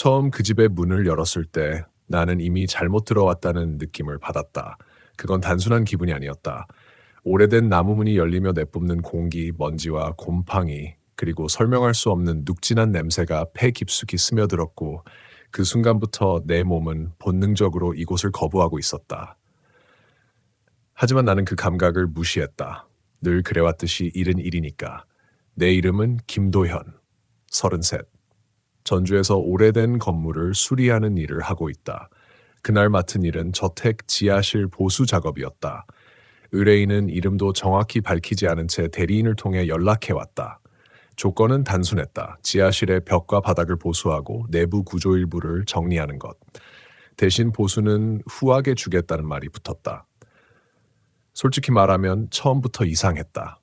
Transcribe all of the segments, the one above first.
처음 그 집의 문을 열었을 때 나는 이미 잘못 들어왔다는 느낌을 받았다. 그건 단순한 기분이 아니었다. 오래된 나무 문이 열리며 내뿜는 공기, 먼지와 곰팡이, 그리고 설명할 수 없는 눅진한 냄새가 폐 깊숙이 스며들었고 그 순간부터 내 몸은 본능적으로 이곳을 거부하고 있었다. 하지만 나는 그 감각을 무시했다. 늘 그래왔듯이 일은 일이니까. 내 이름은 김도현, 33. 전주에서 오래된 건물을 수리하는 일을 하고 있다. 그날 맡은 일은 저택 지하실 보수 작업이었다. 의뢰인은 이름도 정확히 밝히지 않은 채 대리인을 통해 연락해왔다. 조건은 단순했다. 지하실의 벽과 바닥을 보수하고 내부 구조 일부를 정리하는 것. 대신 보수는 후하게 주겠다는 말이 붙었다. 솔직히 말하면 처음부터 이상했다.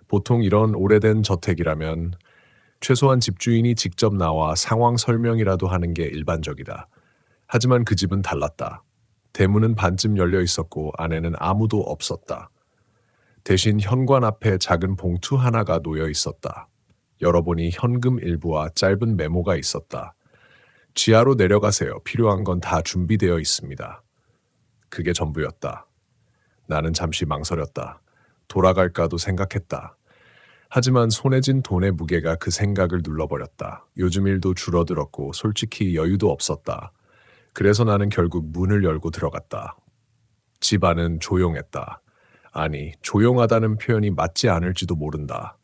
보통 이런 오래된 저택이라면 최소한 집주인이 직접 나와 상황 설명이라도 하는 게 일반적이다. 하지만 그 집은 달랐다. 대문은 반쯤 열려 있었고 안에는 아무도 없었다. 대신 현관 앞에 작은 봉투 하나가 놓여 있었다. 열어보니 현금 일부와 짧은 메모가 있었다. 지하로 내려가세요. 필요한 건 다 준비되어 있습니다. 그게 전부였다. 나는 잠시 망설였다. 돌아갈까도 생각했다. 하지만 손에 쥔 돈의 무게가 그 생각을 눌러버렸다. 요즘 일도 줄어들었고 솔직히 여유도 없었다. 그래서 나는 결국 문을 열고 들어갔다. 집 안은 조용했다. 아니, 조용하다는 표현이 맞지 않을지도 모른다.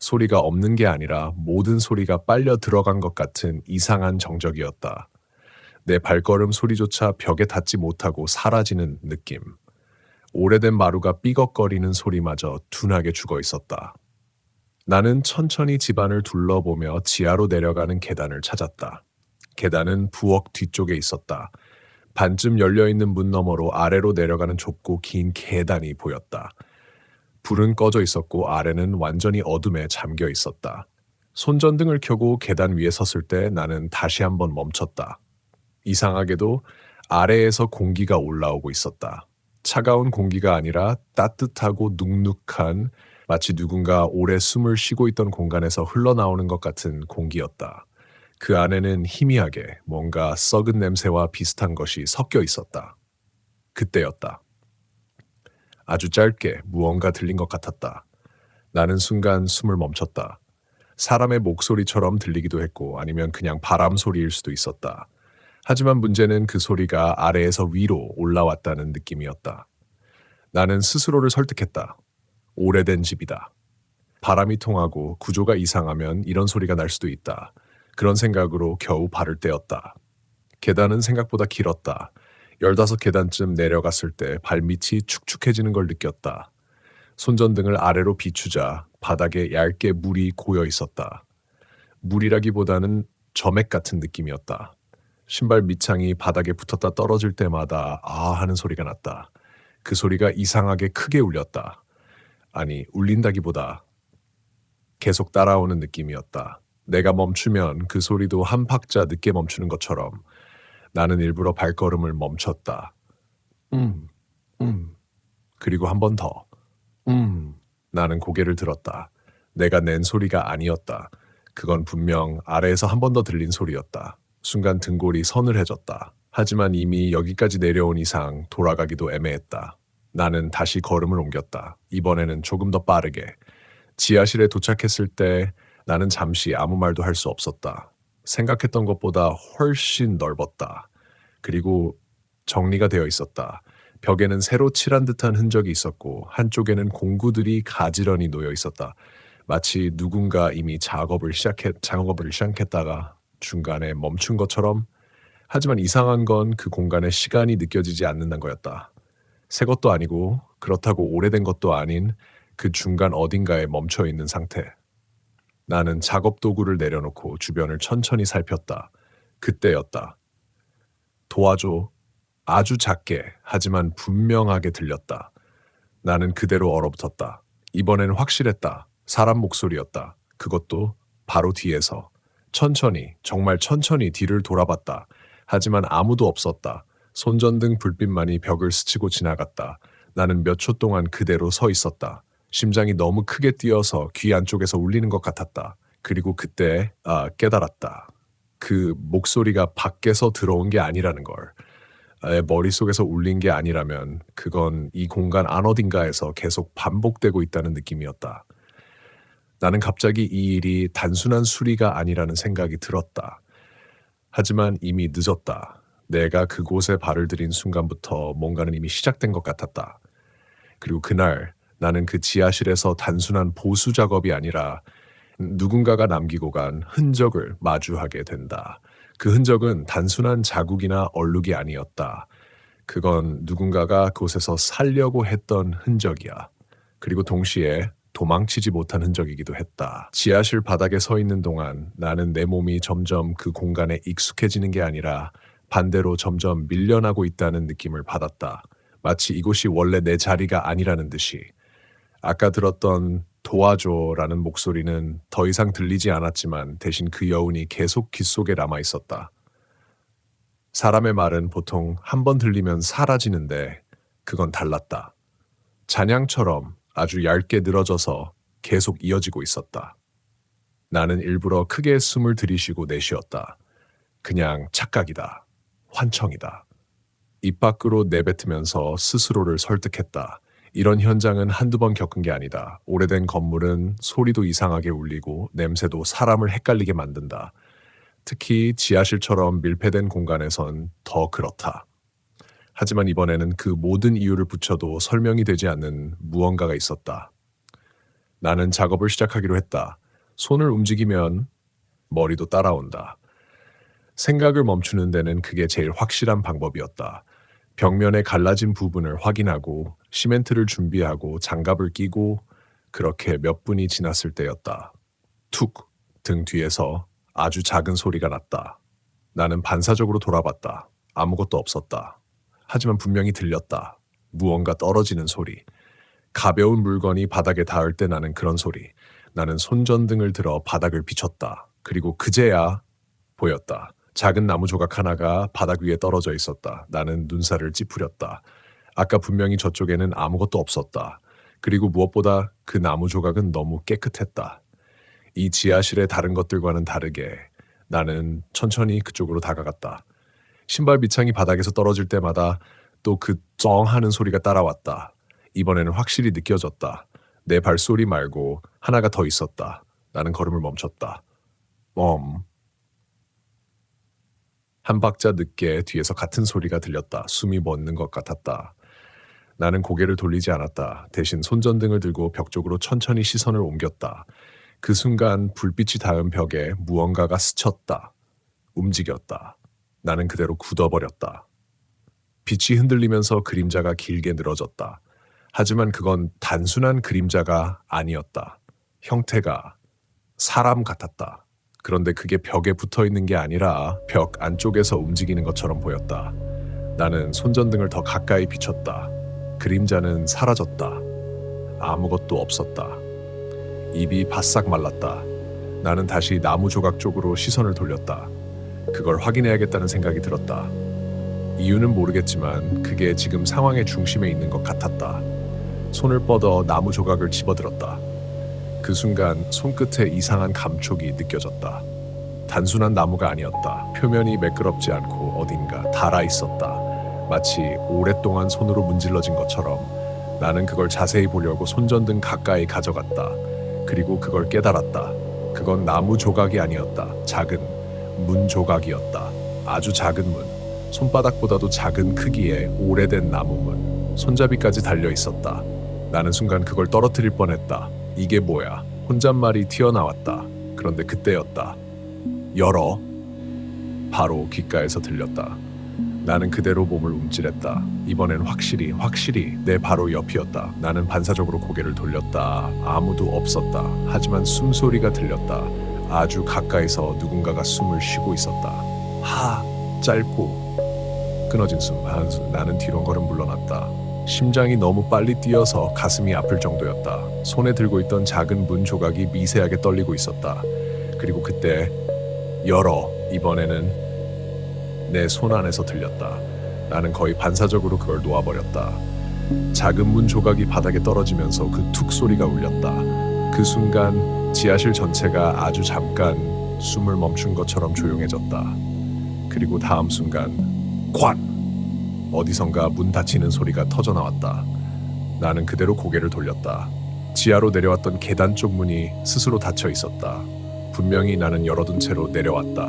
소리가 없는 게 아니라 모든 소리가 빨려 들어간 것 같은 이상한 정적이었다. 내 발걸음 소리조차 벽에 닿지 못하고 사라지는 느낌. 오래된 마루가 삐걱거리는 소리마저 둔하게 죽어 있었다. 나는 천천히 집안을 둘러보며 지하로 내려가는 계단을 찾았다. 계단은 부엌 뒤쪽에 있었다. 반쯤 열려있는 문 너머로 아래로 내려가는 좁고 긴 계단이 보였다. 불은 꺼져 있었고 아래는 완전히 어둠에 잠겨 있었다. 손전등을 켜고 계단 위에 섰을 때 나는 다시 한번 멈췄다. 이상하게도 아래에서 공기가 올라오고 있었다. 차가운 공기가 아니라 따뜻하고 눅눅한 마치 누군가 오래 숨을 쉬고 있던 공간에서 흘러나오는 것 같은 공기였다. 그 안에는 희미하게 뭔가 썩은 냄새와 비슷한 것이 섞여 있었다. 그때였다. 아주 짧게 무언가 들린 것 같았다. 나는 순간 숨을 멈췄다. 사람의 목소리처럼 들리기도 했고 아니면 그냥 바람 소리일 수도 있었다. 하지만 문제는 그 소리가 아래에서 위로 올라왔다는 느낌이었다. 나는 스스로를 설득했다. 오래된 집이다. 바람이 통하고 구조가 이상하면 이런 소리가 날 수도 있다. 그런 생각으로 겨우 발을 떼었다. 계단은 생각보다 길었다. 15계단쯤 내려갔을 때 발밑이 축축해지는 걸 느꼈다. 손전등을 아래로 비추자 바닥에 얇게 물이 고여 있었다. 물이라기보다는 점액 같은 느낌이었다. 신발 밑창이 바닥에 붙었다 떨어질 때마다 아 하는 소리가 났다. 그 소리가 이상하게 크게 울렸다. 아니, 울린다기보다 계속 따라오는 느낌이었다. 내가 멈추면 그 소리도 한 박자 늦게 멈추는 것처럼 나는 일부러 발걸음을 멈췄다. 음, 그리고 한 번 더. 나는 고개를 들었다. 내가 낸 소리가 아니었다. 그건 분명 아래에서 한 번 더 들린 소리였다. 순간 등골이 서늘해졌다. 하지만 이미 여기까지 내려온 이상 돌아가기도 애매했다. 나는 다시 걸음을 옮겼다. 이번에는 조금 더 빠르게. 지하실에 도착했을 때 나는 잠시 아무 말도 할 수 없었다. 생각했던 것보다 훨씬 넓었다. 그리고 정리가 되어 있었다. 벽에는 새로 칠한 듯한 흔적이 있었고 한쪽에는 공구들이 가지런히 놓여 있었다. 마치 누군가 이미 작업을 시작했다가 중간에 멈춘 것처럼. 하지만 이상한 건 그 공간에 시간이 느껴지지 않는다는 거였다. 새 것도 아니고 그렇다고 오래된 것도 아닌 그 중간 어딘가에 멈춰 있는 상태. 나는 작업 도구를 내려놓고 주변을 천천히 살폈다. 그때였다. 도와줘. 아주 작게 하지만 분명하게 들렸다. 나는 그대로 얼어붙었다. 이번엔 확실했다. 사람 목소리였다. 그것도 바로 뒤에서. 천천히, 정말 천천히 뒤를 돌아봤다. 하지만 아무도 없었다. 손전등 불빛만이 벽을 스치고 지나갔다. 나는 몇 초 동안 그대로 서 있었다. 심장이 너무 크게 뛰어서 귀 안쪽에서 울리는 것 같았다. 그리고 그때 깨달았다. 그 목소리가 밖에서 들어온 게 아니라는 걸. 내 머릿속에서 울린 게 아니라면 그건 이 공간 안 어딘가에서 계속 반복되고 있다는 느낌이었다. 나는 갑자기 이 일이 단순한 수리가 아니라는 생각이 들었다. 하지만 이미 늦었다. 내가 그곳에 발을 들인 순간부터 뭔가는 이미 시작된 것 같았다. 그리고 그날 나는 그 지하실에서 단순한 보수 작업이 아니라 누군가가 남기고 간 흔적을 마주하게 된다. 그 흔적은 단순한 자국이나 얼룩이 아니었다. 그건 누군가가 그곳에서 살려고 했던 흔적이야. 그리고 동시에 도망치지 못한 흔적이기도 했다. 지하실 바닥에 서 있는 동안 나는 내 몸이 점점 그 공간에 익숙해지는 게 아니라 반대로 점점 밀려나고 있다는 느낌을 받았다. 마치 이곳이 원래 내 자리가 아니라는 듯이. 아까 들었던 도와줘라는 목소리는 더 이상 들리지 않았지만 대신 그 여운이 계속 귓속에 남아 있었다. 사람의 말은 보통 한 번 들리면 사라지는데 그건 달랐다. 잔향처럼 아주 얇게 늘어져서 계속 이어지고 있었다. 나는 일부러 크게 숨을 들이쉬고 내쉬었다. 그냥 착각이다. 환청이다. 입 밖으로 내뱉으면서 스스로를 설득했다. 이런 현장은 한두 번 겪은 게 아니다. 오래된 건물은 소리도 이상하게 울리고 냄새도 사람을 헷갈리게 만든다. 특히 지하실처럼 밀폐된 공간에선 더 그렇다. 하지만 이번에는 그 모든 이유를 붙여도 설명이 되지 않는 무언가가 있었다. 나는 작업을 시작하기로 했다. 손을 움직이면 머리도 따라온다. 생각을 멈추는 데는 그게 제일 확실한 방법이었다. 벽면에 갈라진 부분을 확인하고 시멘트를 준비하고 장갑을 끼고 그렇게 몇 분이 지났을 때였다. 툭! 등 뒤에서 아주 작은 소리가 났다. 나는 반사적으로 돌아봤다. 아무것도 없었다. 하지만 분명히 들렸다. 무언가 떨어지는 소리. 가벼운 물건이 바닥에 닿을 때 나는 그런 소리. 나는 손전등을 들어 바닥을 비췄다. 그리고 그제야 보였다. 작은 나무 조각 하나가 바닥 위에 떨어져 있었다. 나는 눈살을 찌푸렸다. 아까 분명히 저쪽에는 아무것도 없었다. 그리고 무엇보다 그 나무 조각은 너무 깨끗했다. 이 지하실의 다른 것들과는 다르게 나는 천천히 그쪽으로 다가갔다. 신발 밑창이 바닥에서 떨어질 때마다 또 그 쩡 하는 소리가 따라왔다. 이번에는 확실히 느껴졌다. 내 발소리 말고 하나가 더 있었다. 나는 걸음을 멈췄다. 한 박자 늦게 뒤에서 같은 소리가 들렸다. 숨이 멎는 것 같았다. 나는 고개를 돌리지 않았다. 대신 손전등을 들고 벽 쪽으로 천천히 시선을 옮겼다. 그 순간 불빛이 닿은 벽에 무언가가 스쳤다. 움직였다. 나는 그대로 굳어버렸다. 빛이 흔들리면서 그림자가 길게 늘어졌다. 하지만 그건 단순한 그림자가 아니었다. 형태가 사람 같았다. 그런데 그게 벽에 붙어 있는 게 아니라 벽 안쪽에서 움직이는 것처럼 보였다. 나는 손전등을 더 가까이 비췄다. 그림자는 사라졌다. 아무것도 없었다. 입이 바싹 말랐다. 나는 다시 나무 조각 쪽으로 시선을 돌렸다. 그걸 확인해야겠다는 생각이 들었다. 이유는 모르겠지만 그게 지금 상황의 중심에 있는 것 같았다. 손을 뻗어 나무 조각을 집어들었다. 그 순간 손끝에 이상한 감촉이 느껴졌다. 단순한 나무가 아니었다. 표면이 매끄럽지 않고 어딘가 닳아 있었다. 마치 오랫동안 손으로 문질러진 것처럼. 나는 그걸 자세히 보려고 손전등 가까이 가져갔다. 그리고 그걸 깨달았다. 그건 나무 조각이 아니었다. 작은 문 조각이었다. 아주 작은 문. 손바닥보다도 작은 크기의 오래된 나무문. 손잡이까지 달려 있었다. 나는 순간 그걸 떨어뜨릴 뻔했다. 이게 뭐야? 혼잣말이 튀어나왔다. 그런데 그때였다. 열어. 바로 귓가에서 들렸다. 나는 그대로 몸을 움찔했다. 이번엔 확실히 내 바로 옆이었다. 나는 반사적으로 고개를 돌렸다. 아무도 없었다. 하지만 숨소리가 들렸다. 아주 가까이서 누군가가 숨을 쉬고 있었다. 짧고 끊어진 숨. 한숨. 나는 뒤로 걸음 물러났다. 심장이 너무 빨리 뛰어서 가슴이 아플 정도였다. 손에 들고 있던 작은 문 조각이 미세하게 떨리고 있었다. 그리고 그때 열어. 이번에는 내 손 안에서 들렸다. 나는 거의 반사적으로 그걸 놓아버렸다. 작은 문 조각이 바닥에 떨어지면서 그 툭 소리가 울렸다. 그 순간 지하실 전체가 아주 잠깐 숨을 멈춘 것처럼 조용해졌다. 그리고 다음 순간 관! 어디선가 문 닫히는 소리가 터져 나왔다. 나는 그대로 고개를 돌렸다. 지하로 내려왔던 계단 쪽 문이 스스로 닫혀 있었다. 분명히 나는 열어둔 채로 내려왔다.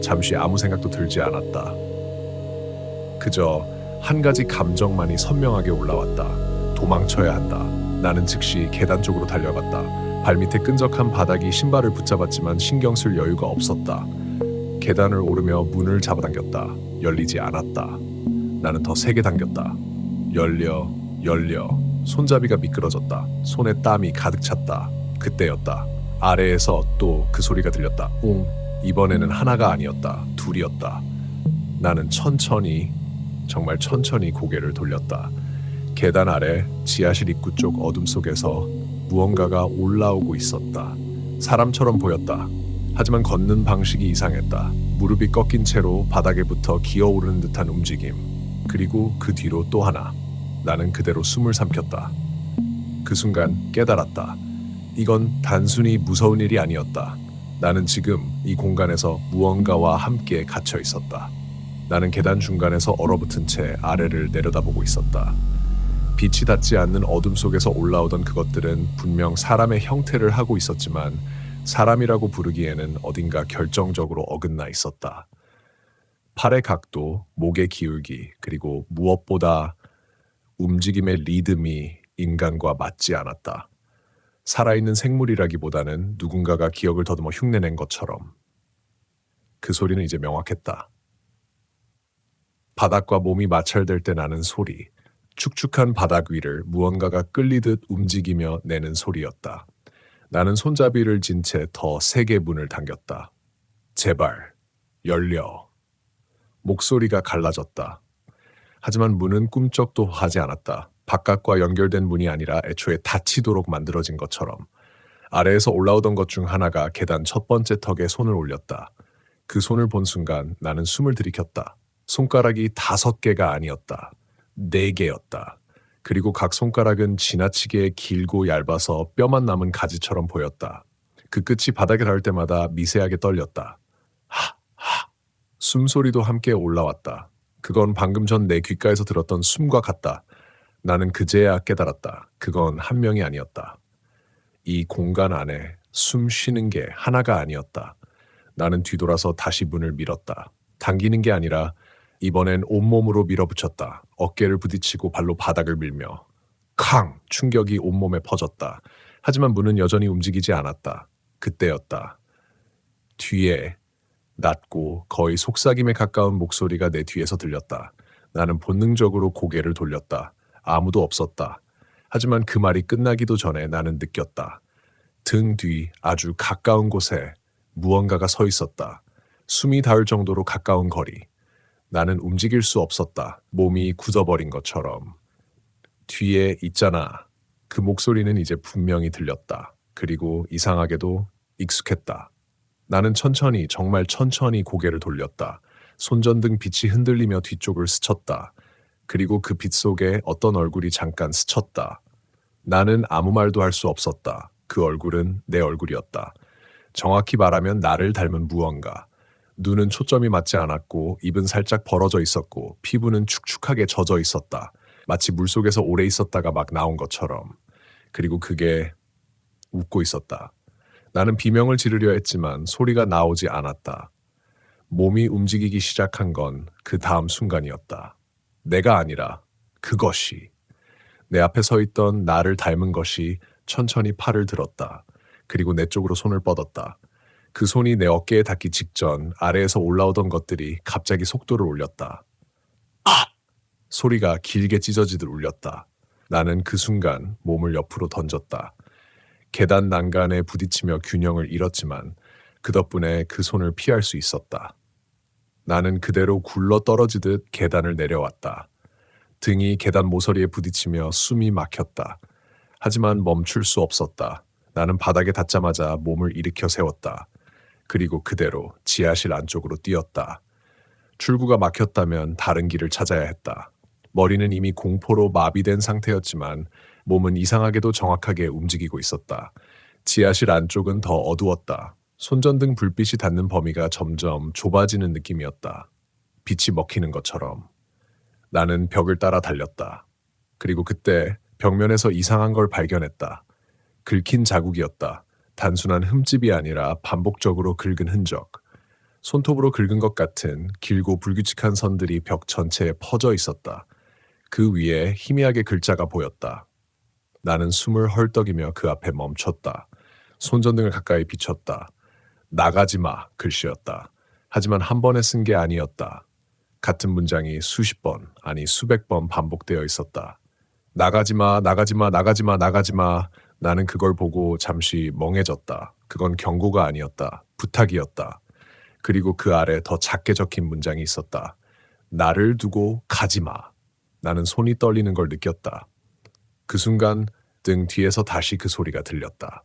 잠시 아무 생각도 들지 않았다. 그저 한 가지 감정만이 선명하게 올라왔다. 도망쳐야 한다. 나는 즉시 계단 쪽으로 달려갔다. 발밑에 끈적한 바닥이 신발을 붙잡았지만 신경 쓸 여유가 없었다. 계단을 오르며 문을 잡아당겼다. 열리지 않았다. 나는 더 세게 당겼다. 열려. 손잡이가 미끄러졌다. 손에 땀이 가득 찼다. 그때였다. 아래에서 또 그 소리가 들렸다. 웅. 이번에는 하나가 아니었다. 둘이었다. 나는 정말 천천히 고개를 돌렸다. 계단 아래 지하실 입구 쪽 어둠 속에서 무언가가 올라오고 있었다. 사람처럼 보였다. 하지만 걷는 방식이 이상했다. 무릎이 꺾인 채로 바닥에 붙어 기어오르는 듯한 움직임. 그리고 그 뒤로 또 하나. 나는 그대로 숨을 삼켰다. 그 순간 깨달았다. 이건 단순히 무서운 일이 아니었다. 나는 지금 이 공간에서 무언가와 함께 갇혀 있었다. 나는 계단 중간에서 얼어붙은 채 아래를 내려다보고 있었다. 빛이 닿지 않는 어둠 속에서 올라오던 그것들은 분명 사람의 형태를 하고 있었지만 사람이라고 부르기에는 어딘가 결정적으로 어긋나 있었다. 팔의 각도, 목의 기울기, 그리고 무엇보다 움직임의 리듬이 인간과 맞지 않았다. 살아있는 생물이라기보다는 누군가가 기억을 더듬어 흉내낸 것처럼. 그 소리는 이제 명확했다. 바닥과 몸이 마찰될 때 나는 소리. 축축한 바닥 위를 무언가가 끌리듯 움직이며 내는 소리였다. 나는 손잡이를 쥔 채 더 세게 문을 당겼다. 제발, 열려. 목소리가 갈라졌다. 하지만 문은 꿈쩍도 하지 않았다. 바깥과 연결된 문이 아니라 애초에 닫히도록 만들어진 것처럼. 아래에서 올라오던 것 중 하나가 계단 첫 번째 턱에 손을 올렸다. 그 손을 본 순간 나는 숨을 들이켰다. 손가락이 5개가 아니었다. 4개였다. 그리고 각 손가락은 지나치게 길고 얇아서 뼈만 남은 가지처럼 보였다. 그 끝이 바닥에 닿을 때마다 미세하게 떨렸다. 하! 숨소리도 함께 올라왔다. 그건 방금 전 내 귓가에서 들었던 숨과 같다. 나는 그제야 깨달았다. 그건 한 명이 아니었다. 이 공간 안에 숨 쉬는 게 하나가 아니었다. 나는 뒤돌아서 다시 문을 밀었다. 당기는 게 아니라 이번엔 온몸으로 밀어붙였다. 어깨를 부딪히고 발로 바닥을 밀며. 캉! 충격이 온몸에 퍼졌다. 하지만 문은 여전히 움직이지 않았다. 그때였다. 뒤에 낮고 거의 속삭임에 가까운 목소리가 내 뒤에서 들렸다. 나는 본능적으로 고개를 돌렸다. 아무도 없었다. 하지만 그 말이 끝나기도 전에 나는 느꼈다. 등 뒤 아주 가까운 곳에 무언가가 서 있었다. 숨이 닿을 정도로 가까운 거리. 나는 움직일 수 없었다. 몸이 굳어버린 것처럼. 뒤에 있잖아. 그 목소리는 이제 분명히 들렸다. 그리고 이상하게도 익숙했다. 나는 정말 천천히 고개를 돌렸다. 손전등 빛이 흔들리며 뒤쪽을 스쳤다. 그리고 그 빛 속에 어떤 얼굴이 잠깐 스쳤다. 나는 아무 말도 할 수 없었다. 그 얼굴은 내 얼굴이었다. 정확히 말하면 나를 닮은 무언가. 눈은 초점이 맞지 않았고 입은 살짝 벌어져 있었고 피부는 축축하게 젖어 있었다. 마치 물속에서 오래 있었다가 막 나온 것처럼. 그리고 그게 웃고 있었다. 나는 비명을 지르려 했지만 소리가 나오지 않았다. 몸이 움직이기 시작한 건 그 다음 순간이었다. 내가 아니라 그것이. 내 앞에 서 있던 나를 닮은 것이 천천히 팔을 들었다. 그리고 내 쪽으로 손을 뻗었다. 그 손이 내 어깨에 닿기 직전 아래에서 올라오던 것들이 갑자기 속도를 올렸다. 아! 소리가 길게 찢어지듯 울렸다. 나는 그 순간 몸을 옆으로 던졌다. 계단 난간에 부딪히며 균형을 잃었지만 그 덕분에 그 손을 피할 수 있었다. 나는 그대로 굴러 떨어지듯 계단을 내려왔다. 등이 계단 모서리에 부딪히며 숨이 막혔다. 하지만 멈출 수 없었다. 나는 바닥에 닿자마자 몸을 일으켜 세웠다. 그리고 그대로 지하실 안쪽으로 뛰었다. 출구가 막혔다면 다른 길을 찾아야 했다. 머리는 이미 공포로 마비된 상태였지만 몸은 이상하게도 정확하게 움직이고 있었다. 지하실 안쪽은 더 어두웠다. 손전등 불빛이 닿는 범위가 점점 좁아지는 느낌이었다. 빛이 먹히는 것처럼. 나는 벽을 따라 달렸다. 그리고 그때 벽면에서 이상한 걸 발견했다. 긁힌 자국이었다. 단순한 흠집이 아니라 반복적으로 긁은 흔적. 손톱으로 긁은 것 같은 길고 불규칙한 선들이 벽 전체에 퍼져 있었다. 그 위에 희미하게 글자가 보였다. 나는 숨을 헐떡이며 그 앞에 멈췄다. 손전등을 가까이 비췄다. 나가지 마 글씨였다. 하지만 한 번에 쓴 게 아니었다. 같은 문장이 수십 번, 아니 수백 번 반복되어 있었다. 나가지 마, 나가지 마, 나가지 마, 나가지 마. 나는 그걸 보고 잠시 멍해졌다. 그건 경고가 아니었다. 부탁이었다. 그리고 그 아래 더 작게 적힌 문장이 있었다. 나를 두고 가지 마. 나는 손이 떨리는 걸 느꼈다. 그 순간 등 뒤에서 다시 그 소리가 들렸다.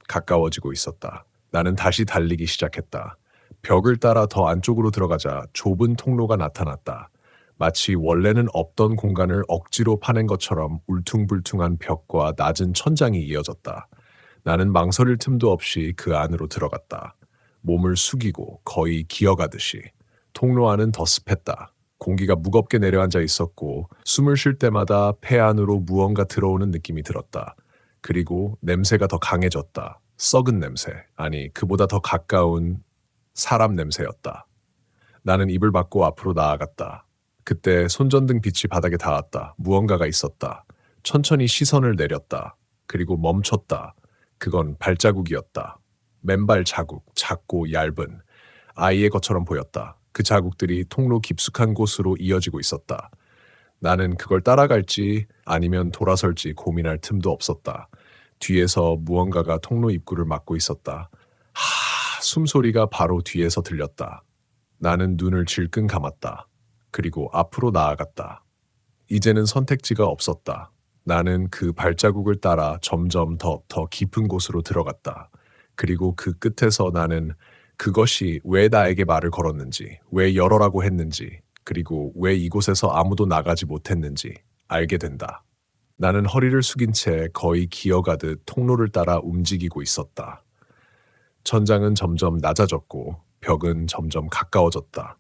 가까워지고 있었다. 나는 다시 달리기 시작했다. 벽을 따라 더 안쪽으로 들어가자 좁은 통로가 나타났다. 마치 원래는 없던 공간을 억지로 파낸 것처럼 울퉁불퉁한 벽과 낮은 천장이 이어졌다. 나는 망설일 틈도 없이 그 안으로 들어갔다. 몸을 숙이고 거의 기어가듯이. 통로 안은 더 습했다. 공기가 무겁게 내려앉아 있었고 숨을 쉴 때마다 폐 안으로 무언가 들어오는 느낌이 들었다. 그리고 냄새가 더 강해졌다. 썩은 냄새, 아니 그보다 더 가까운 사람 냄새였다. 나는 입을 막고 앞으로 나아갔다. 그때 손전등 빛이 바닥에 닿았다. 무언가가 있었다. 천천히 시선을 내렸다. 그리고 멈췄다. 그건 발자국이었다. 맨발 자국, 작고 얇은 아이의 것처럼 보였다. 그 자국들이 통로 깊숙한 곳으로 이어지고 있었다. 나는 그걸 따라갈지 아니면 돌아설지 고민할 틈도 없었다. 뒤에서 무언가가 통로 입구를 막고 있었다. 숨소리가 바로 뒤에서 들렸다. 나는 눈을 질끈 감았다. 그리고 앞으로 나아갔다. 이제는 선택지가 없었다. 나는 그 발자국을 따라 점점 더 깊은 곳으로 들어갔다. 그리고 그 끝에서 나는 그것이 왜 나에게 말을 걸었는지, 왜 열어라고 했는지, 그리고 왜 이곳에서 아무도 나가지 못했는지 알게 된다. 나는 허리를 숙인 채 거의 기어가듯 통로를 따라 움직이고 있었다. 천장은 점점 낮아졌고 벽은 점점 가까워졌다.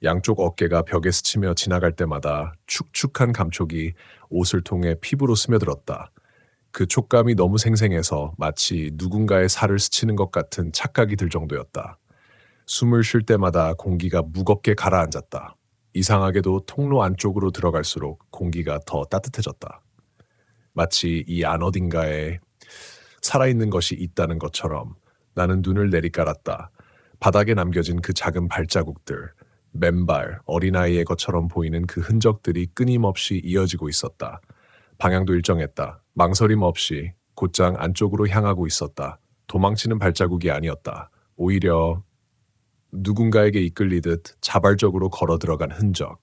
양쪽 어깨가 벽에 스치며 지나갈 때마다 축축한 감촉이 옷을 통해 피부로 스며들었다. 그 촉감이 너무 생생해서 마치 누군가의 살을 스치는 것 같은 착각이 들 정도였다. 숨을 쉴 때마다 공기가 무겁게 가라앉았다. 이상하게도 통로 안쪽으로 들어갈수록 공기가 더 따뜻해졌다. 마치 이 안 어딘가에 살아있는 것이 있다는 것처럼 나는 눈을 내리깔았다. 바닥에 남겨진 그 작은 발자국들, 맨발, 어린아이의 것처럼 보이는 그 흔적들이 끊임없이 이어지고 있었다. 방향도 일정했다. 망설임 없이 곧장 안쪽으로 향하고 있었다. 도망치는 발자국이 아니었다. 오히려 누군가에게 이끌리듯 자발적으로 걸어 들어간 흔적.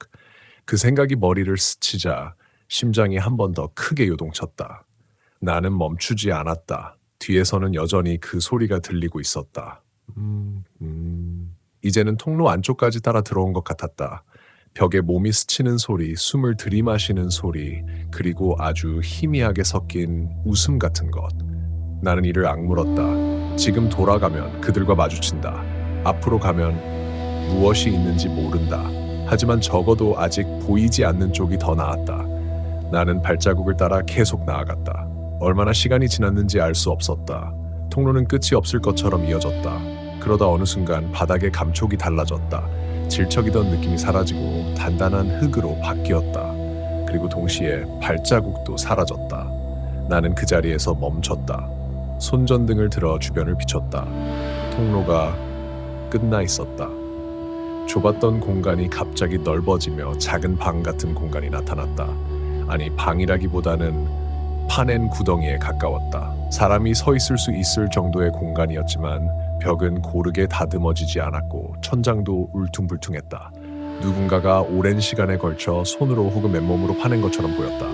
그 생각이 머리를 스치자 심장이 한 번 더 크게 요동쳤다. 나는 멈추지 않았다. 뒤에서는 여전히 그 소리가 들리고 있었다. 이제는 통로 안쪽까지 따라 들어온 것 같았다. 벽에 몸이 스치는 소리, 숨을 들이마시는 소리, 그리고 아주 희미하게 섞인 웃음 같은 것. 나는 이를 악물었다. 지금 돌아가면 그들과 마주친다. 앞으로 가면 무엇이 있는지 모른다. 하지만 적어도 아직 보이지 않는 쪽이 더 나았다. 나는 발자국을 따라 계속 나아갔다. 얼마나 시간이 지났는지 알 수 없었다. 통로는 끝이 없을 것처럼 이어졌다. 그러다 어느 순간 바닥의 감촉이 달라졌다. 질척이던 느낌이 사라지고 단단한 흙으로 바뀌었다. 그리고 동시에 발자국도 사라졌다. 나는 그 자리에서 멈췄다. 손전등을 들어 주변을 비췄다. 통로가 끝나 있었다. 좁았던 공간이 갑자기 넓어지며 작은 방 같은 공간이 나타났다. 아니, 방이라기보다는 파낸 구덩이에 가까웠다. 사람이 서 있을 수 있을 정도의 공간이었지만 벽은 고르게 다듬어지지 않았고 천장도 울퉁불퉁했다. 누군가가 오랜 시간에 걸쳐 손으로 혹은 맨몸으로 파낸 것처럼 보였다.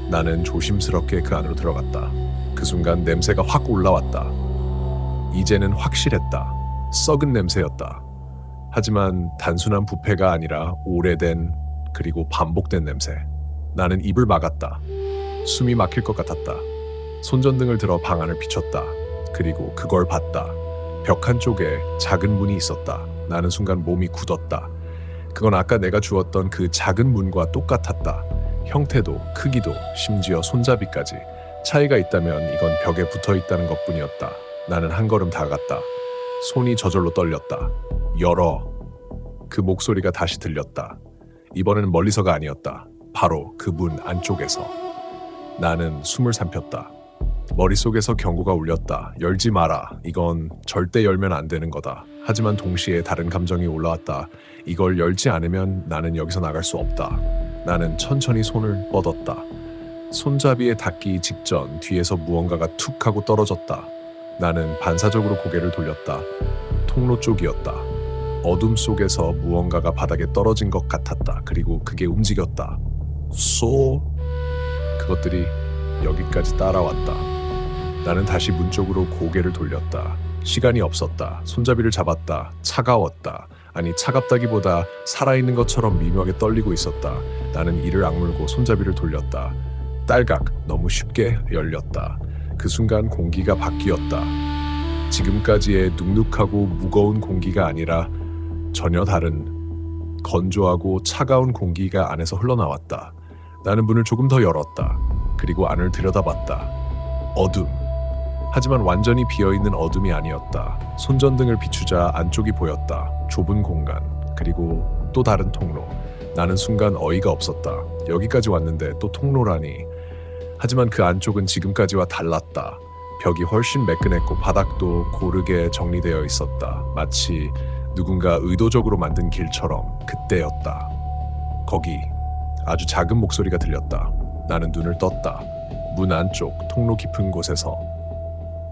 나는 조심스럽게 그 안으로 들어갔다. 그 순간 냄새가 확 올라왔다. 이제는 확실했다. 썩은 냄새였다. 하지만 단순한 부패가 아니라 오래된 그리고 반복된 냄새. 나는 입을 막았다. 숨이 막힐 것 같았다. 손전등을 들어 방 안을 비췄다. 그리고 그걸 봤다. 벽 한쪽에 작은 문이 있었다. 나는 순간 몸이 굳었다. 그건 아까 내가 주었던 그 작은 문과 똑같았다. 형태도 크기도 심지어 손잡이까지. 차이가 있다면 이건 벽에 붙어 있다는 것뿐이었다. 나는 한 걸음 다가갔다. 손이 저절로 떨렸다. 열어. 그 목소리가 다시 들렸다. 이번에는 멀리서가 아니었다. 바로 그 문 안쪽에서. 나는 숨을 삼켰다. 머릿속에서 경고가 울렸다. 열지 마라. 이건 절대 열면 안 되는 거다. 하지만 동시에 다른 감정이 올라왔다. 이걸 열지 않으면 나는 여기서 나갈 수 없다. 나는 천천히 손을 뻗었다. 손잡이에 닿기 직전 뒤에서 무언가가 툭 하고 떨어졌다. 나는 반사적으로 고개를 돌렸다. 통로 쪽이었다. 어둠 속에서 무언가가 바닥에 떨어진 것 같았다. 그리고 그게 움직였다. 그것들이 여기까지 따라왔다. 나는 다시 문 쪽으로 고개를 돌렸다. 시간이 없었다. 손잡이를 잡았다. 차가웠다. 아니, 차갑다기보다 살아있는 것처럼 미묘하게 떨리고 있었다. 나는 이를 악물고 손잡이를 돌렸다. 딸각, 너무 쉽게 열렸다. 그 순간 공기가 바뀌었다. 지금까지의 눅눅하고 무거운 공기가 아니라 전혀 다른 건조하고 차가운 공기가 안에서 흘러나왔다. 나는 문을 조금 더 열었다. 그리고 안을 들여다봤다. 어둠. 하지만 완전히 비어있는 어둠이 아니었다. 손전등을 비추자 안쪽이 보였다. 좁은 공간, 그리고 또 다른 통로. 나는 순간 어이가 없었다. 여기까지 왔는데 또 통로라니. 하지만 그 안쪽은 지금까지와 달랐다. 벽이 훨씬 매끈했고 바닥도 고르게 정리되어 있었다. 마치 누군가 의도적으로 만든 길처럼. 그때였다. 거기 아주 작은 목소리가 들렸다. 나는 눈을 떴다. 문 안쪽 통로 깊은 곳에서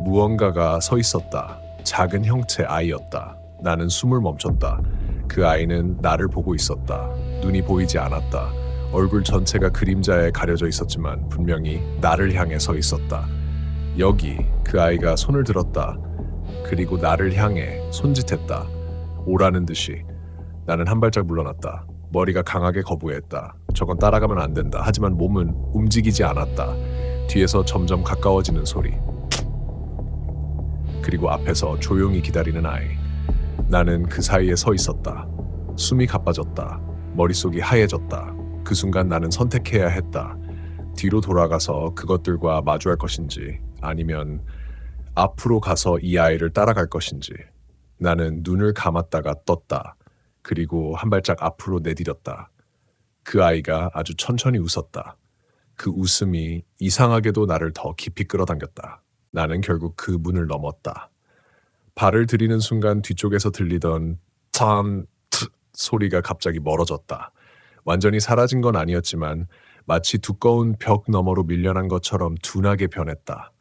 무언가가 서 있었다. 작은 형체 아이였다. 나는 숨을 멈췄다. 그 아이는 나를 보고 있었다. 눈이 보이지 않았다. 얼굴 전체가 그림자에 가려져 있었지만 분명히 나를 향해 서 있었다. 여기 그 아이가 손을 들었다. 그리고 나를 향해 손짓했다. 오라는 듯이. 나는 한 발짝 물러났다. 머리가 강하게 거부했다. 저건 따라가면 안 된다. 하지만 몸은 움직이지 않았다. 뒤에서 점점 가까워지는 소리. 그리고 앞에서 조용히 기다리는 아이. 나는 그 사이에 서 있었다. 숨이 가빠졌다. 머릿속이 하얘졌다. 그 순간 나는 선택해야 했다. 뒤로 돌아가서 그것들과 마주할 것인지 아니면 앞으로 가서 이 아이를 따라갈 것인지. 나는 눈을 감았다가 떴다. 그리고 한 발짝 앞으로 내디뎠다. 그 아이가 아주 천천히 웃었다. 그 웃음이 이상하게도 나를 더 깊이 끌어당겼다. 나는 결국 그 문을 넘었다. 발을 들이는 순간 뒤쪽에서 들리던 짠 소리가 갑자기 멀어졌다. 완전히 사라진 건 아니었지만 마치 두꺼운 벽 너머로 밀려난 것처럼 둔하게 변했다.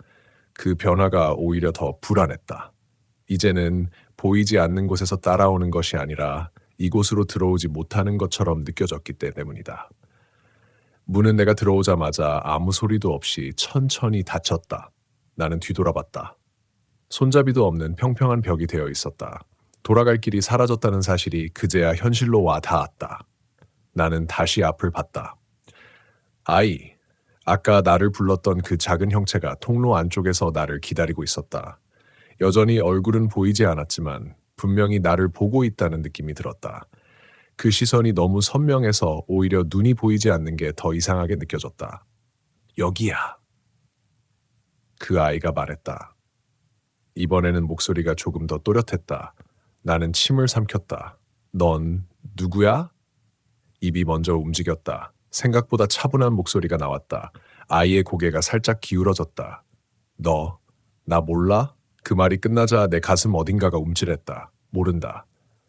그 변화가 오히려 더 불안했다. 이제는 보이지 않는 곳에서 따라오는 것이 아니라 이곳으로 들어오지 못하는 것처럼 느껴졌기 때문이다. 문은 내가 들어오자마자 아무 소리도 없이 천천히 닫혔다. 나는 뒤돌아봤다. 손잡이도 없는 평평한 벽이 되어 있었다. 돌아갈 길이 사라졌다는 사실이 그제야 현실로 와 닿았다. 나는 다시 앞을 봤다. 아이, 아까 나를 불렀던 그 작은 형체가 통로 안쪽에서 나를 기다리고 있었다. 여전히 얼굴은 보이지 않았지만 분명히 나를 보고 있다는 느낌이 들었다. 그 시선이 너무 선명해서 오히려 눈이 보이지 않는 게 더 이상하게 느껴졌다. 여기야. 그 아이가 말했다. 이번에는 목소리가 조금 더 또렷했다. 나는 침을 삼켰다. 넌 누구야? 입이 먼저 움직였다. 생각보다 차분한 목소리가 나왔다. 아이의 고개가 살짝 기울어졌다. 너, 나 몰라? 그 말이 끝나자 내 가슴 어딘가가 움찔했다. 모른다.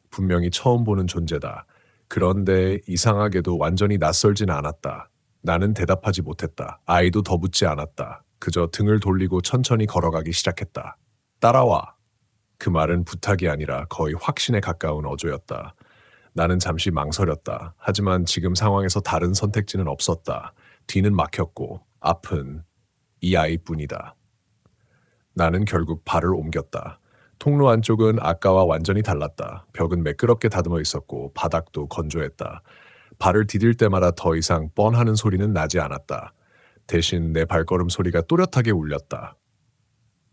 분명히 처음 보는 존재다. 그런데 이상하게도 완전히 낯설진 않았다. 나는 대답하지 못했다. 아이도 더 묻지 않았다. 그저 등을 돌리고 천천히 걸어가기 시작했다. 따라와. 그 말은 부탁이 아니라 거의 확신에 가까운 어조였다. 나는 잠시 망설였다. 하지만 지금 상황에서 다른 선택지는 없었다. 뒤는 막혔고 앞은 이 아이뿐이다. 나는 결국 발을 옮겼다. 통로 안쪽은 아까와 완전히 달랐다. 벽은 매끄럽게 다듬어 있었고 바닥도 건조했다. 발을 디딜 때마다 더 이상 뻔하는 소리는 나지 않았다. 대신 내 발걸음 소리가 또렷하게 울렸다.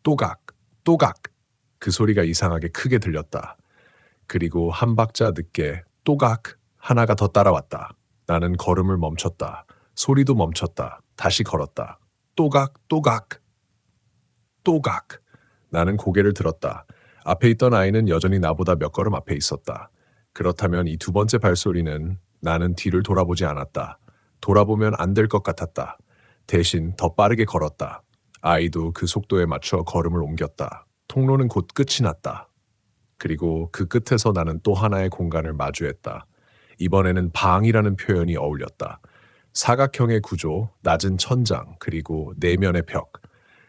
또각, 또각! 그 소리가 이상하게 크게 들렸다. 그리고 한 박자 늦게 또각! 하나가 더 따라왔다. 나는 걸음을 멈췄다. 소리도 멈췄다. 다시 걸었다. 또각! 또각! 또각! 나는 고개를 들었다. 앞에 있던 아이는 여전히 나보다 몇 걸음 앞에 있었다. 그렇다면 이 두 번째 발소리는 나는 뒤를 돌아보지 않았다. 돌아보면 안 될 것 같았다. 대신 더 빠르게 걸었다. 아이도 그 속도에 맞추어 걸음을 옮겼다. 통로는 곧 끝이 났다. 그리고 그 끝에서 나는 또 하나의 공간을 마주했다. 이번에는 방이라는 표현이 어울렸다. 사각형의 구조, 낮은 천장, 그리고 내면의 벽.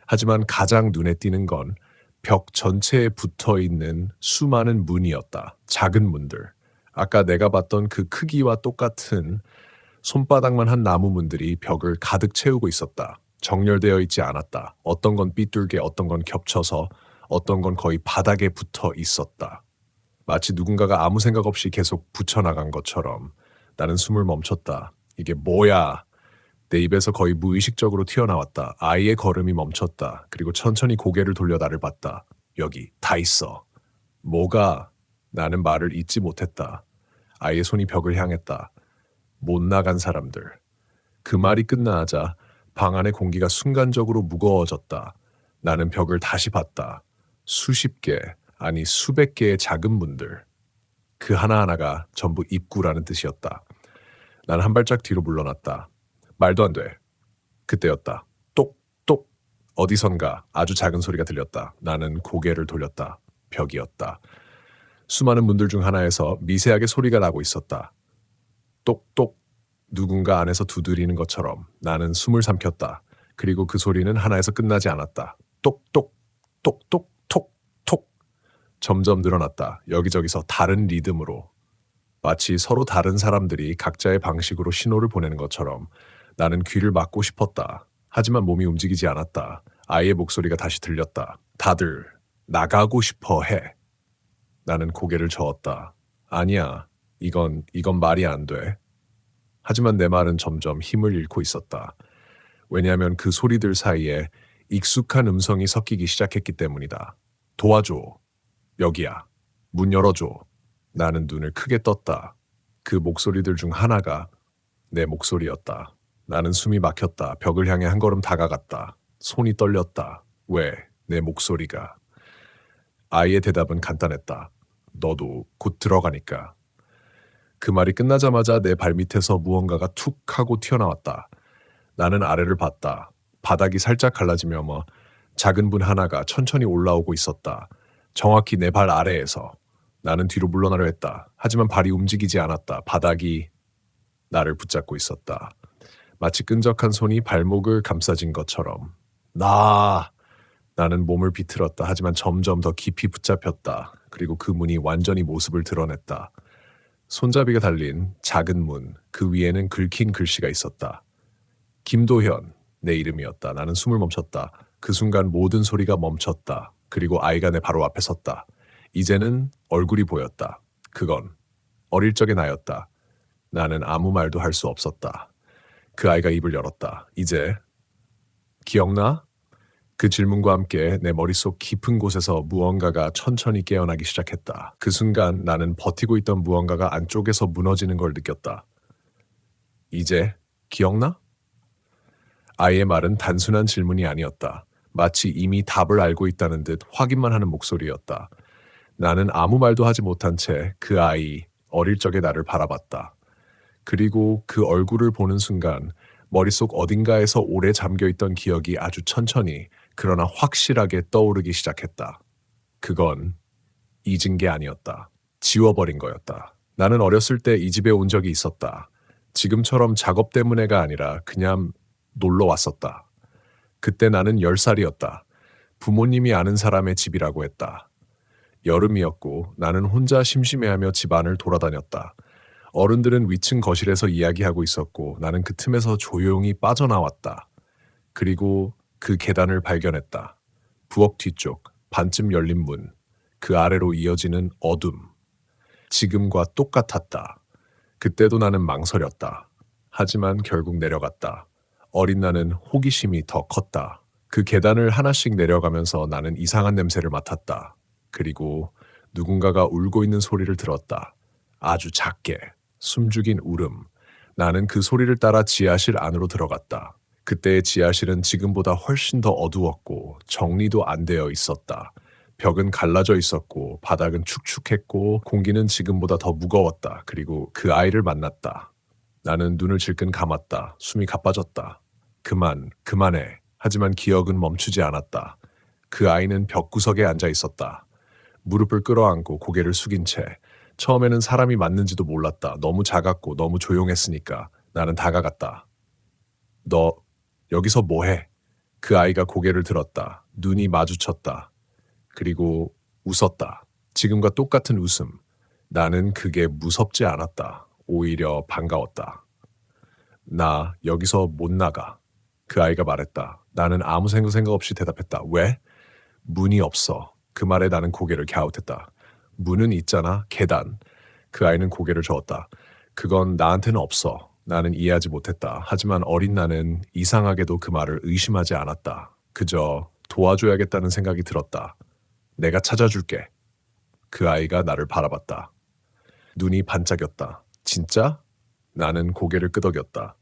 하지만 가장 눈에 띄는 건 벽 전체에 붙어 있는 수많은 문이었다. 작은 문들. 아까 내가 봤던 그 크기와 똑같은 손바닥만 한 나무 문들이 벽을 가득 채우고 있었다. 정렬되어 있지 않았다. 어떤 건 삐뚤게, 어떤 건 겹쳐서, 어떤 건 거의 바닥에 붙어 있었다. 마치 누군가가 아무 생각 없이 계속 붙여나간 것처럼 나는 숨을 멈췄다. 이게 뭐야? 내 입에서 거의 무의식적으로 튀어나왔다. 아이의 걸음이 멈췄다. 그리고 천천히 고개를 돌려 나를 봤다. 여기 다 있어. 뭐가? 나는 말을 잇지 못했다. 아이의 손이 벽을 향했다. 못 나간 사람들. 그 말이 끝나자 방 안의 공기가 순간적으로 무거워졌다. 나는 벽을 다시 봤다. 수십 개, 아니 수백 개의 작은 문들. 그 하나하나가 전부 입구라는 뜻이었다. 나는 한 발짝 뒤로 물러났다. 말도 안 돼. 그때였다. 똑똑. 어디선가 아주 작은 소리가 들렸다. 나는 고개를 돌렸다. 벽이었다. 수많은 문들 중 하나에서 미세하게 소리가 나고 있었다. 똑똑. 누군가 안에서 두드리는 것처럼 나는 숨을 삼켰다. 그리고 그 소리는 하나에서 끝나지 않았다. 똑똑. 똑똑. 톡. 톡. 점점 늘어났다. 여기저기서 다른 리듬으로. 마치 서로 다른 사람들이 각자의 방식으로 신호를 보내는 것처럼 나는 귀를 막고 싶었다. 하지만 몸이 움직이지 않았다. 아이의 목소리가 다시 들렸다. 다들 나가고 싶어 해. 나는 고개를 저었다. 아니야. 이건 말이 안 돼. 하지만 내 말은 점점 힘을 잃고 있었다. 왜냐하면 그 소리들 사이에 익숙한 음성이 섞이기 시작했기 때문이다. 도와줘. 여기야. 문 열어줘. 나는 눈을 크게 떴다. 그 목소리들 중 하나가 내 목소리였다. 나는 숨이 막혔다. 벽을 향해 한 걸음 다가갔다. 손이 떨렸다. 왜? 내 목소리가. 아이의 대답은 간단했다. 너도 곧 들어가니까. 그 말이 끝나자마자 내 발밑에서 무언가가 툭 하고 튀어나왔다. 나는 아래를 봤다. 바닥이 살짝 갈라지며 작은 분 하나가 천천히 올라오고 있었다. 정확히 내 발 아래에서. 나는 뒤로 물러나려 했다. 하지만 발이 움직이지 않았다. 바닥이 나를 붙잡고 있었다. 마치 끈적한 손이 발목을 감싸진 것처럼. 나는 몸을 비틀었다. 하지만 점점 더 깊이 붙잡혔다. 그리고 그 문이 완전히 모습을 드러냈다. 손잡이가 달린 작은 문, 그 위에는 긁힌 글씨가 있었다. 김도현, 내 이름이었다. 나는 숨을 멈췄다. 그 순간 모든 소리가 멈췄다. 그리고 아이가 내 바로 앞에 섰다. 이제는 얼굴이 보였다. 그건 어릴 적의 나였다. 나는 아무 말도 할 수 없었다. 그 아이가 입을 열었다. 이제 기억나? 그 질문과 함께 내 머릿속 깊은 곳에서 무언가가 천천히 깨어나기 시작했다. 그 순간 나는 버티고 있던 무언가가 안쪽에서 무너지는 걸 느꼈다. 이제 기억나? 아이의 말은 단순한 질문이 아니었다. 마치 이미 답을 알고 있다는 듯 확인만 하는 목소리였다. 나는 아무 말도 하지 못한 채 그 아이, 어릴 적의 나를 바라봤다. 그리고 그 얼굴을 보는 순간 머릿속 어딘가에서 오래 잠겨있던 기억이 아주 천천히 그러나 확실하게 떠오르기 시작했다. 그건 잊은 게 아니었다. 지워버린 거였다. 나는 어렸을 때 이 집에 온 적이 있었다. 지금처럼 작업 때문에가 아니라 그냥 놀러 왔었다. 그때 나는 10살이었다. 부모님이 아는 사람의 집이라고 했다. 여름이었고 나는 혼자 심심해하며 집 안을 돌아다녔다. 어른들은 위층 거실에서 이야기하고 있었고 나는 그 틈에서 조용히 빠져나왔다. 그리고 그 계단을 발견했다. 부엌 뒤쪽, 반쯤 열린 문, 그 아래로 이어지는 어둠. 지금과 똑같았다. 그때도 나는 망설였다. 하지만 결국 내려갔다. 어린 나는 호기심이 더 컸다. 그 계단을 하나씩 내려가면서 나는 이상한 냄새를 맡았다. 그리고 누군가가 울고 있는 소리를 들었다. 아주 작게, 숨죽인 울음. 나는 그 소리를 따라 지하실 안으로 들어갔다. 그때의 지하실은 지금보다 훨씬 더 어두웠고 정리도 안 되어 있었다. 벽은 갈라져 있었고 바닥은 축축했고 공기는 지금보다 더 무거웠다. 그리고 그 아이를 만났다. 나는 눈을 질끈 감았다. 숨이 가빠졌다. 그만해. 하지만 기억은 멈추지 않았다. 그 아이는 벽구석에 앉아 있었다. 무릎을 끌어안고 고개를 숙인 채. 처음에는 사람이 맞는지도 몰랐다. 너무 작았고 너무 조용했으니까. 나는 다가갔다. 너 여기서 뭐해? 그 아이가 고개를 들었다. 눈이 마주쳤다. 그리고 웃었다. 지금과 똑같은 웃음. 나는 그게 무섭지 않았다. 오히려 반가웠다. 나 여기서 못 나가. 그 아이가 말했다. 나는 아무 생각 없이 대답했다. 왜? 문이 없어. 그 말에 나는 고개를 갸웃했다. 문은 있잖아. 계단. 그 아이는 고개를 저었다. 그건 나한테는 없어. 나는 이해하지 못했다. 하지만 어린 나는 이상하게도 그 말을 의심하지 않았다. 그저 도와줘야겠다는 생각이 들었다. 내가 찾아줄게. 그 아이가 나를 바라봤다. 눈이 반짝였다. 진짜? 나는 고개를 끄덕였다.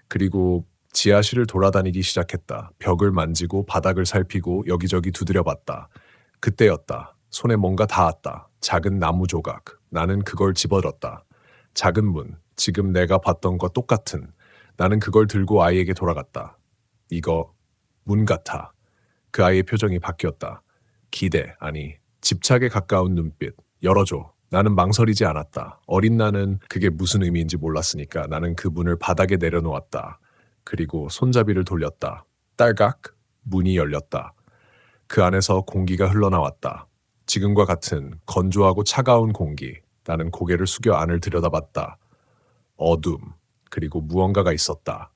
그리고 지하실을 돌아다니기 시작했다. 벽을 만지고 바닥을 살피고 여기저기 두드려봤다. 그때였다. 손에 뭔가 닿았다. 작은 나무 조각. 나는 그걸 집어들었다. 작은 문. 지금 내가 봤던 것 똑같은. 나는 그걸 들고 아이에게 돌아갔다. 이거 문 같아. 그 아이의 표정이 바뀌었다. 기대, 아니, 집착에 가까운 눈빛. 열어줘. 나는 망설이지 않았다. 어린 나는 그게 무슨 의미인지 몰랐으니까 나는 그 문을 바닥에 내려놓았다. 그리고 손잡이를 돌렸다. 딸각, 문이 열렸다. 그 안에서 공기가 흘러나왔다. 지금과 같은 건조하고 차가운 공기. 나는 고개를 숙여 안을 들여다봤다. 어둠, 그리고 무언가가 있었다.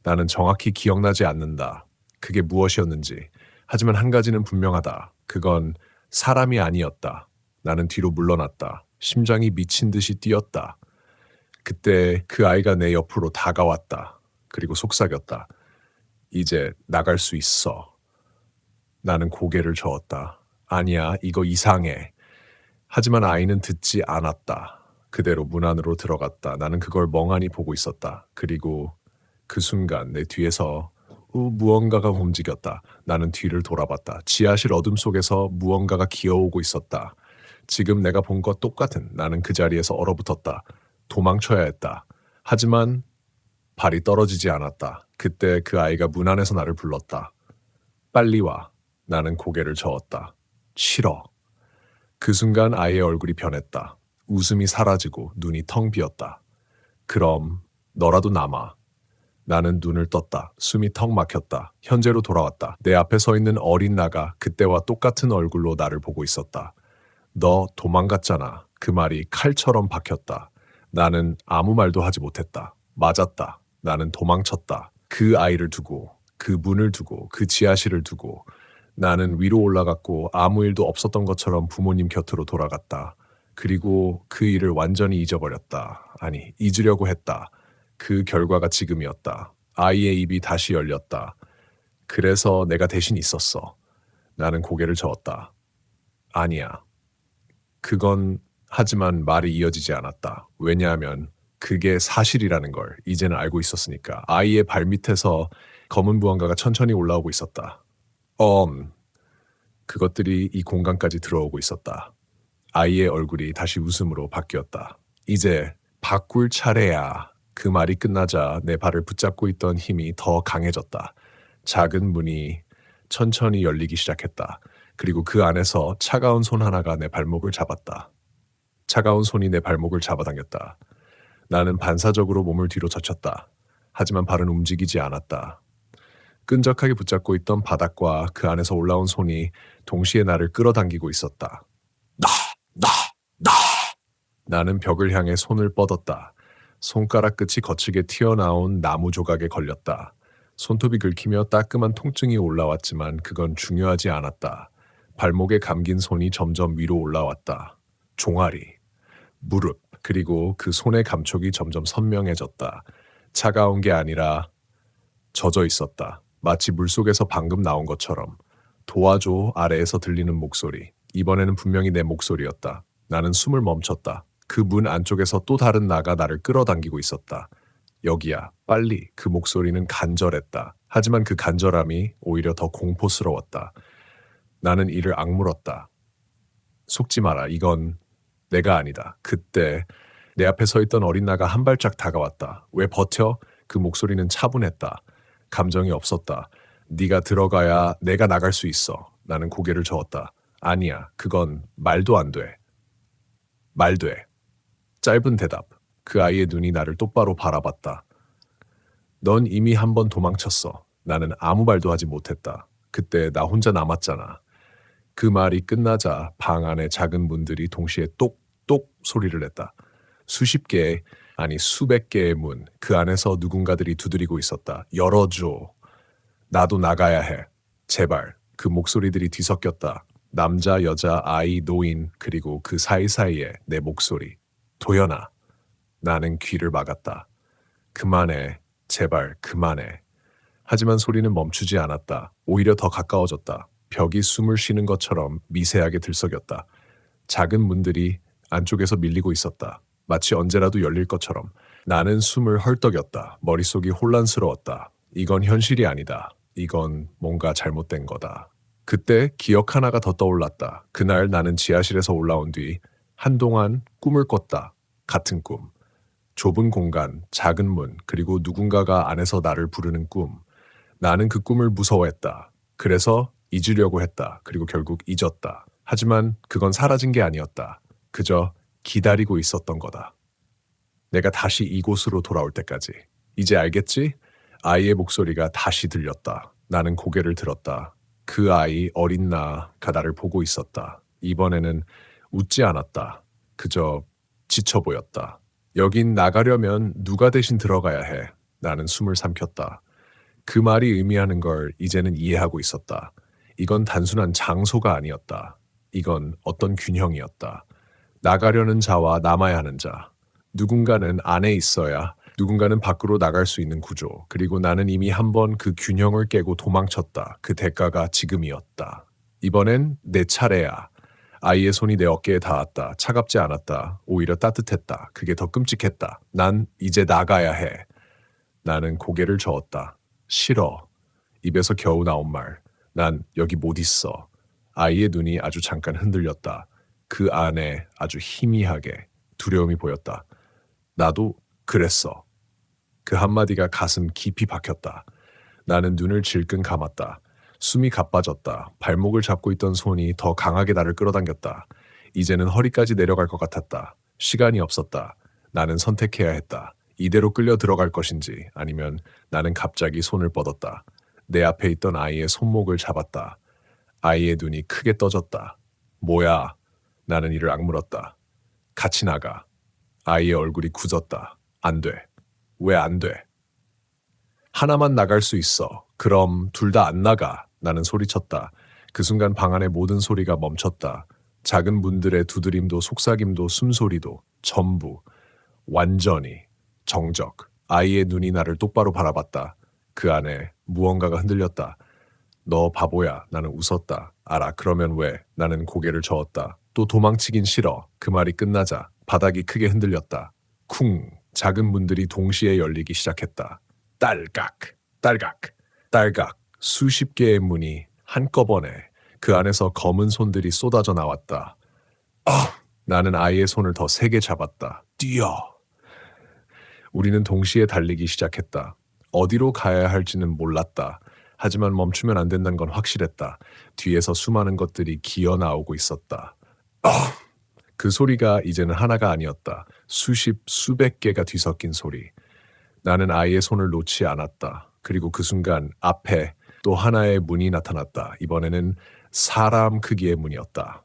나는 정확히 기억나지 않는다. 그게 무엇이었는지. 하지만 한 가지는 분명하다. 그건 사람이 아니었다. 나는 뒤로 물러났다. 심장이 미친 듯이 뛰었다. 그때 그 아이가 내 옆으로 다가왔다. 그리고 속삭였다. 이제 나갈 수 있어. 나는 고개를 저었다. 아니야, 이거 이상해. 하지만 아이는 듣지 않았다. 그대로 문 안으로 들어갔다. 나는 그걸 멍하니 보고 있었다. 그리고 그 순간 내 뒤에서 무언가가 움직였다. 나는 뒤를 돌아봤다. 지하실 어둠 속에서 무언가가 기어오고 있었다. 지금 내가 본 것 똑같은. 나는 그 자리에서 얼어붙었다. 도망쳐야 했다. 하지만 발이 떨어지지 않았다. 그때 그 아이가 문 안에서 나를 불렀다. 빨리 와. 나는 고개를 저었다. 싫어. 그 순간 아이의 얼굴이 변했다. 웃음이 사라지고 눈이 텅 비었다. 그럼 너라도 남아. 나는 눈을 떴다. 숨이 턱 막혔다. 현재로 돌아왔다. 내 앞에 서 있는 어린 나가 그때와 똑같은 얼굴로 나를 보고 있었다. 너 도망갔잖아. 그 말이 칼처럼 박혔다. 나는 아무 말도 하지 못했다. 맞았다. 나는 도망쳤다. 그 아이를 두고, 그 문을 두고, 그 지하실을 두고. 나는 위로 올라갔고 아무 일도 없었던 것처럼 부모님 곁으로 돌아갔다. 그리고 그 일을 완전히 잊어버렸다. 아니, 잊으려고 했다. 그 결과가 지금이었다. 아이의 입이 다시 열렸다. 그래서 내가 대신 있었어. 나는 고개를 저었다. 아니야. 그건 하지만 말이 이어지지 않았다. 왜냐하면 그게 사실이라는 걸 이제는 알고 있었으니까. 아이의 발밑에서 검은 무언가가 천천히 올라오고 있었다. 그것들이 이 공간까지 들어오고 있었다. 아이의 얼굴이 다시 웃음으로 바뀌었다. 이제 바꿀 차례야. 그 말이 끝나자 내 발을 붙잡고 있던 힘이 더 강해졌다. 작은 문이 천천히 열리기 시작했다. 그리고 그 안에서 차가운 손 하나가 내 발목을 잡았다. 차가운 손이 내 발목을 잡아당겼다. 나는 반사적으로 몸을 뒤로 젖혔다. 하지만 발은 움직이지 않았다. 끈적하게 붙잡고 있던 바닥과 그 안에서 올라온 손이 동시에 나를 끌어당기고 있었다. 나! 나는 벽을 향해 손을 뻗었다. 손가락 끝이 거칠게 튀어나온 나무 조각에 걸렸다. 손톱이 긁히며 따끔한 통증이 올라왔지만 그건 중요하지 않았다. 발목에 감긴 손이 점점 위로 올라왔다. 종아리, 무릎, 그리고 그 손의 감촉이 점점 선명해졌다. 차가운 게 아니라 젖어 있었다. 마치 물속에서 방금 나온 것처럼. 도와줘 아래에서 들리는 목소리. 이번에는 분명히 내 목소리였다. 나는 숨을 멈췄다. 그 문 안쪽에서 또 다른 나가 나를 끌어당기고 있었다. 여기야, 빨리. 그 목소리는 간절했다. 하지만 그 간절함이 오히려 더 공포스러웠다. 나는 이를 악물었다. 속지 마라. 이건 내가 아니다. 그때 내 앞에 서 있던 어린 나가 한 발짝 다가왔다. 왜 버텨? 그 목소리는 차분했다. 감정이 없었다. 네가 들어가야 내가 나갈 수 있어. 나는 고개를 저었다. 아니야. 그건 말도 안 돼. 말 돼. 짧은 대답. 그 아이의 눈이 나를 똑바로 바라봤다. 넌 이미 한 번 도망쳤어. 나는 아무 말도 하지 못했다. 그때 나 혼자 남았잖아. 그 말이 끝나자 방 안의 작은 문들이 동시에 똑똑 소리를 냈다. 수십 개의, 아니 수백 개의 문, 그 안에서 누군가들이 두드리고 있었다. 열어줘. 나도 나가야 해. 제발. 그 목소리들이 뒤섞였다. 남자, 여자, 아이, 노인, 그리고 그 사이사이에 내 목소리. 도연아. 나는 귀를 막았다. 그만해. 제발 그만해. 하지만 소리는 멈추지 않았다. 오히려 더 가까워졌다. 벽이 숨을 쉬는 것처럼 미세하게 들썩였다. 작은 문들이 안쪽에서 밀리고 있었다. 마치 언제라도 열릴 것처럼. 나는 숨을 헐떡였다. 머릿속이 혼란스러웠다. 이건 현실이 아니다. 이건 뭔가 잘못된 거다. 그때 기억 하나가 더 떠올랐다. 그날 나는 지하실에서 올라온 뒤 한동안 꿈을 꿨다. 같은 꿈. 좁은 공간, 작은 문, 그리고 누군가가 안에서 나를 부르는 꿈. 나는 그 꿈을 무서워했다. 그래서 잊으려고 했다. 그리고 결국 잊었다. 하지만 그건 사라진 게 아니었다. 그저 기다리고 있었던 거다. 내가 다시 이곳으로 돌아올 때까지. 이제 알겠지? 아이의 목소리가 다시 들렸다. 나는 고개를 들었다. 그 아이 어린 나가 나를 보고 있었다. 이번에는 웃지 않았다. 그저 지쳐 보였다. 여긴 나가려면 누가 대신 들어가야 해. 나는 숨을 삼켰다. 그 말이 의미하는 걸 이제는 이해하고 있었다. 이건 단순한 장소가 아니었다. 이건 어떤 균형이었다. 나가려는 자와 남아야 하는 자. 누군가는 안에 있어야 누군가는 밖으로 나갈 수 있는 구조. 그리고 나는 이미 한 번 그 균형을 깨고 도망쳤다. 그 대가가 지금이었다. 이번엔 내 차례야. 아이의 손이 내 어깨에 닿았다. 차갑지 않았다. 오히려 따뜻했다. 그게 더 끔찍했다. 난 이제 나가야 해. 나는 고개를 저었다. 싫어. 입에서 겨우 나온 말. 난 여기 못 있어. 아이의 눈이 아주 잠깐 흔들렸다. 그 안에 아주 희미하게 두려움이 보였다. 나도 그랬어. 그 한마디가 가슴 깊이 박혔다. 나는 눈을 질끈 감았다. 숨이 가빠졌다. 발목을 잡고 있던 손이 더 강하게 나를 끌어당겼다. 이제는 허리까지 내려갈 것 같았다. 시간이 없었다. 나는 선택해야 했다. 이대로 끌려 들어갈 것인지 아니면 나는 갑자기 손을 뻗었다. 내 앞에 있던 아이의 손목을 잡았다. 아이의 눈이 크게 떠졌다. 뭐야? 나는 이를 악물었다. 같이 나가. 아이의 얼굴이 굳었다. 안 돼. 왜 안 돼? 하나만 나갈 수 있어. 그럼 둘 다 안 나가. 나는 소리쳤다. 그 순간 방 안의 모든 소리가 멈췄다. 작은 문들의 두드림도 속삭임도 숨소리도 전부 완전히 정적. 아이의 눈이 나를 똑바로 바라봤다. 그 안에 무언가가 흔들렸다. 너 바보야. 나는 웃었다. 알아. 그러면 왜? 나는 고개를 저었다. 또 도망치긴 싫어. 그 말이 끝나자 바닥이 크게 흔들렸다. 쿵. 작은 문들이 동시에 열리기 시작했다. 딸깍. 딸깍. 딸깍. 수십 개의 문이 한꺼번에 그 안에서 검은 손들이 쏟아져 나왔다. 나는 아이의 손을 더 세게 잡았다. 뛰어. 우리는 동시에 달리기 시작했다. 어디로 가야 할지는 몰랐다. 하지만 멈추면 안 된다는 건 확실했다. 뒤에서 수많은 것들이 기어 나오고 있었다. 그 소리가 이제는 하나가 아니었다. 수백 개가 뒤섞인 소리. 나는 아이의 손을 놓지 않았다. 그리고 그 순간 앞에 또 하나의 문이 나타났다. 이번에는 사람 크기의 문이었다.